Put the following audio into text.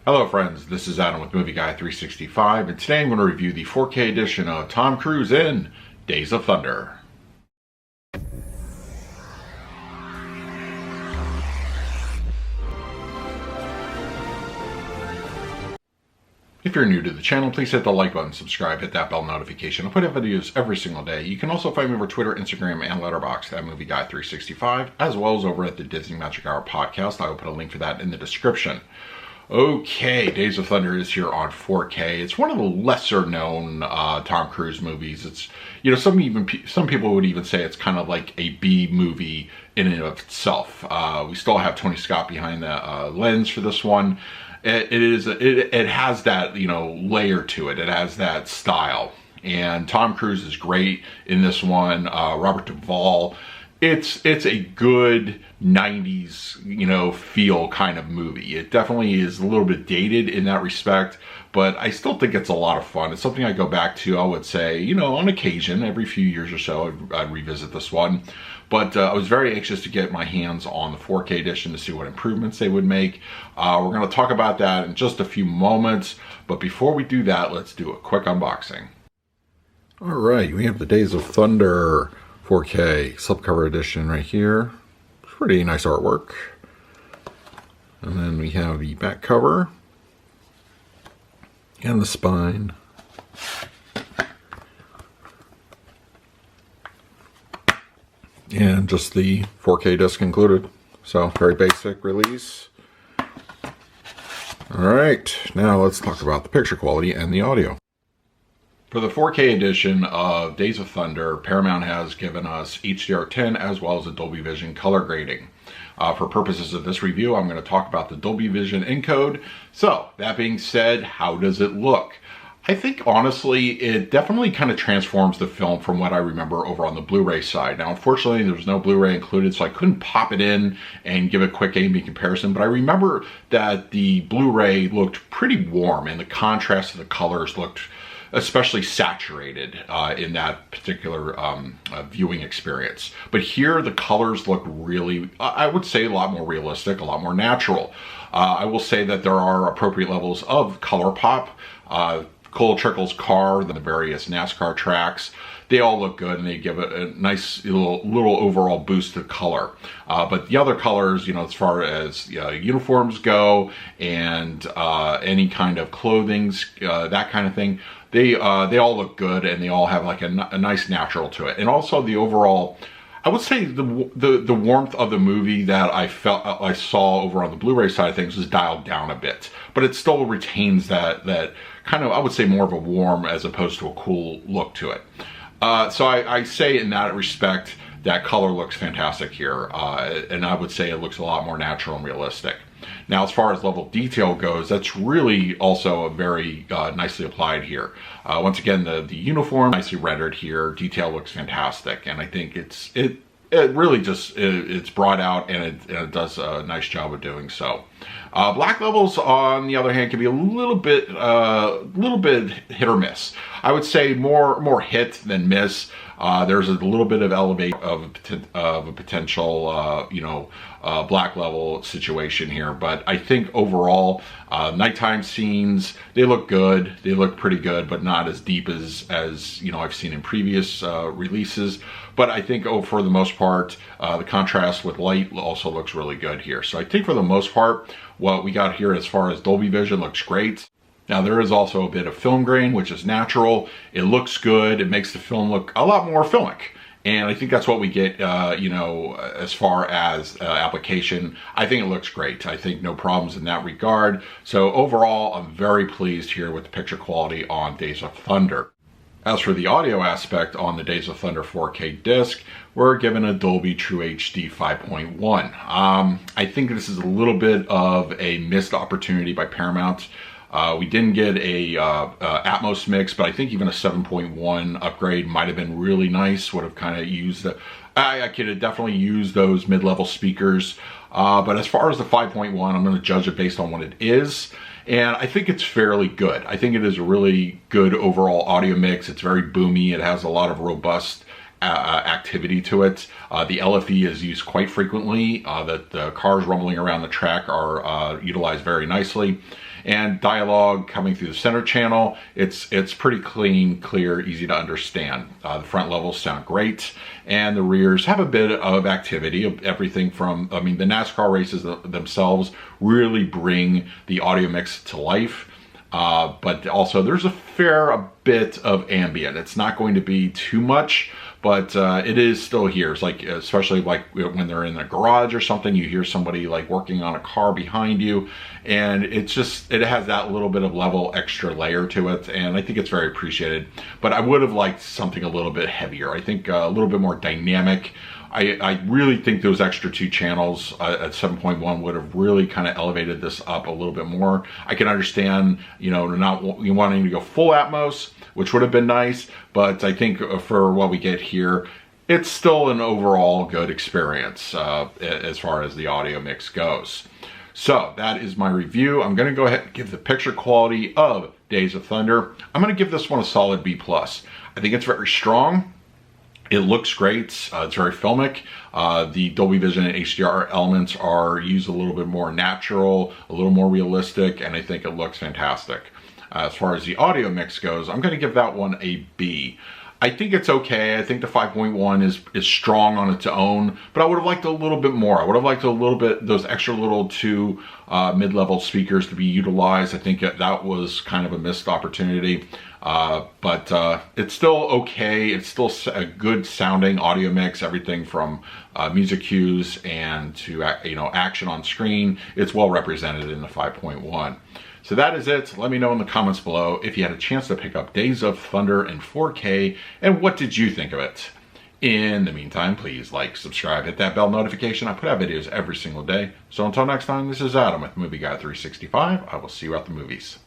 Hello friends, this is Adam with Movie Guy 365, and today I'm going to review the 4K edition of Tom Cruise in Days of Thunder. If you're new to the channel, please hit the like button, subscribe, hit that bell notification. I put out videos every single day. You can also find me over Twitter, Instagram, and Letterboxd at Movie Guy 365, as well as over at the Disney Magic Hour podcast. I will put a link for that in the description. Okay, Days of Thunder is here on 4K. It's one of the lesser known Tom Cruise movies. It's, you know, some people would even say it's kind of like a B movie in and of itself. We still have Tony Scott behind the lens for this one. It has that, you know, layer to it. It has that style, and Tom Cruise is great in this one. Robert Duvall. It's a good 90s, you know, feel kind of movie. It definitely is a little bit dated in that respect, but I still think it's a lot of fun. It's something I go back to, I would say, you know, on occasion, every few years or so, I'd revisit this one. But I was very anxious to get my hands on the 4K edition to see what improvements they would make. We're going to talk about that in just a few moments, but before we do that, let's do a quick unboxing. All right, we have the Days of Thunder 4K slipcover edition right here. Pretty nice artwork. And then we have the back cover and the spine. And just the 4K disc included. So very basic release. All right, now let's talk about the picture quality and the audio. For the 4K edition of Days of Thunder, Paramount has given us HDR10 as well as a Dolby Vision color grading. For purposes of this review, I'm going to talk about the Dolby Vision encode. So, that being said, how does it look? I think, honestly, it definitely kind of transforms the film from what I remember over on the Blu Ray side. Now, unfortunately, there was no Blu Ray included, so I couldn't pop it in and give a quick A/B comparison, but I remember that the Blu Ray looked pretty warm, and the contrast of the colors looked especially saturated in that particular viewing experience. But here the colors look really, I would say, a lot more realistic, a lot more natural. I will say that there are appropriate levels of color pop. Cole Trickle's car, the various NASCAR tracks, they all look good and they give it a nice little overall boost to color. But the other colors, you know, as far as uniforms go and any kind of clothing, that kind of thing, they all look good and they all have like a nice natural to it. And also the overall, I would say the warmth of the movie that I saw over on the Blu Ray side of things was dialed down a bit, but it still retains that kind of, I would say, more of a warm as opposed to a cool look to it. So I say in that respect that color looks fantastic here, and I would say it looks a lot more natural and realistic. Now, as far as level of detail goes, that's really also a very nicely applied here. Once again, the uniform nicely rendered here. Detail looks fantastic, and I think it really just it's brought out, and it does a nice job of doing so. Black levels, on the other hand, can be a little bit hit or miss. I would say more hit than miss. There's a little bit of elevate of a potential, black level situation here, but I think overall, nighttime scenes, they look good. They look pretty good, but not as deep as you know I've seen in previous releases. But I think for the most part, the contrast with light also looks really good here. So I think for the most part, what we got here as far as Dolby Vision looks great. Now, there is also a bit of film grain, which is natural. It looks good. It makes the film look a lot more filmic. And I think that's what we get, as far as application. I think it looks great. I think no problems in that regard. So overall, I'm very pleased here with the picture quality on Days of Thunder. As for the audio aspect on the Days of Thunder 4K disc, we're given a Dolby True HD 5.1. I think this is a little bit of a missed opportunity by Paramount. We didn't get a Atmos mix, but I think even a 7.1 upgrade might have been really nice. Would have kind of used I could have definitely used those mid-level speakers. But as far as the 5.1, I'm going to judge it based on what it is. And I think it's fairly good. I think it is a really good overall audio mix. It's very boomy. It has a lot of robust activity to it. The LFE is used quite frequently. The cars rumbling around the track are utilized very nicely. And dialogue coming through the center channel, it's pretty clean, clear, easy to understand. The front levels sound great, and the rears have a bit of activity of everything from, I mean, the NASCAR races themselves really bring the audio mix to life. But also there's a fair bit of ambient. It's not going to be too much, but it is still here. It's like, especially like when they're in a garage or something, you hear somebody like working on a car behind you, and it's just, it has that little bit of level extra layer to it, and I think it's very appreciated. But I would have liked something a little bit heavier. I think a little bit more dynamic. I really think those extra 2 channels at 7.1 would have really kind of elevated this up a little bit more. I can understand, you know, not wanting to go full Atmos, which would have been nice, but I think for what we get here, it's still an overall good experience as far as the audio mix goes. So that is my review. I'm going to go ahead and give the picture quality of Days of Thunder. I'm going to give this one a solid B+. I think it's very strong. It looks great. It's very filmic. The Dolby Vision and HDR elements are used a little bit more natural, a little more realistic, and I think it looks fantastic. As far as the audio mix goes, I'm going to give that one a B. I think it's okay. I think the 5.1 is strong on its own, but I would have liked a little bit more. I would have liked a little bit, those extra little 2 mid-level speakers to be utilized. I think that was kind of a missed opportunity. But it's still okay. It's still a good sounding audio mix, everything from music cues and to, you know, action on screen. It's well represented in the 5.1. So that is it. Let me know in the comments below if you had a chance to pick up Days of Thunder in 4K, and what did you think of it? In the meantime, please like, subscribe, hit that bell notification. I put out videos every single day. So until next time, this is Adam with Movie Guy 365. I will see you at the movies.